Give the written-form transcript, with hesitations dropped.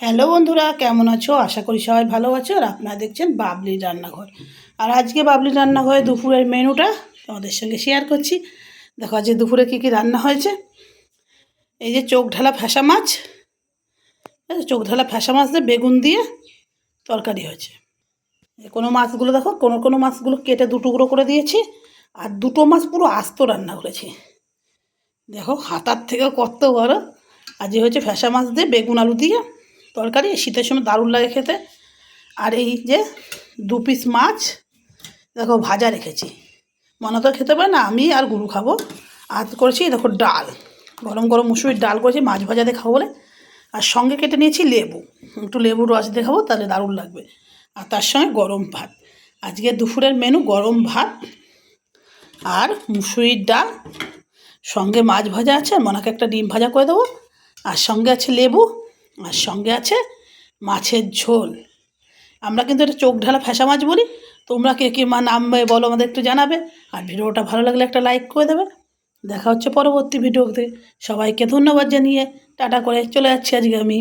Hello বন্ধুরা, কেমন আছো? আশা করি সবাই ভালো আছো। আর আপনারা দেখছেন বাবলির রান্নাঘর। আর আজকে বাবলির রান্নাঘরে দুপুরের মেনুটা তোমাদের সঙ্গে শেয়ার করছি। দেখো আজকে দুপুরে কী কী রান্না হয়েছে। এই যে চোখ ঢালা ফ্যাসা মাছ, চোখ ঢালা ফ্যাসা মাছ দিয়ে বেগুন দিয়ে তরকারি হয়েছে। কোনো মাছগুলো দেখো, কোনো মাছগুলো কেটে দু টুকরো করে দিয়েছি, আর দুটো মাছ পুরো আস্ত রান্না করেছি। দেখো হাতার থেকেও কত বড়। আজকে হয়েছে ফ্যাসা মাছ দিয়ে বেগুন আলু দিয়ে তরকারি, শীতের সময় দারুণ লাগে খেতে। আর এই যে 2 পিস মাছ দেখো ভাজা রেখেছি, মনে তো খেতে পারে না, আমি আর গুরু খাবো। আর করেছি দেখো ডাল, গরম গরম মুসুরির ডাল করেছি মাছ ভাজা দিয়ে খাবো বলে। আর সঙ্গে কেটে নিয়েছি লেবু, একটু লেবুর রস দিয়ে খাবো, তাহলে দারুণ লাগবে। আর তার সঙ্গে গরম ভাত। আজকে দুপুরের মেনু গরম ভাত আর মুসুরির ডাল, সঙ্গে মাছ ভাজা আছে, আর মনাকে একটা ডিম ভাজা করে দেবো। আর সঙ্গে আছে লেবু, আর সঙ্গে আছে মাছের ঝোল। আমরা কিন্তু এটা চোখ ঢালা ফ্যাসা মাছ বলি। তোমরা কে কে নাম বলো আমাদের একটু জানাবে। আর ভিডিওটা ভালো লাগলে একটা লাইক করে দেবে। দেখা হচ্ছে পরবর্তী ভিডিওতে। সবাইকে ধন্যবাদ জানিয়ে টাটা করে চলে যাচ্ছি আজকে আমি।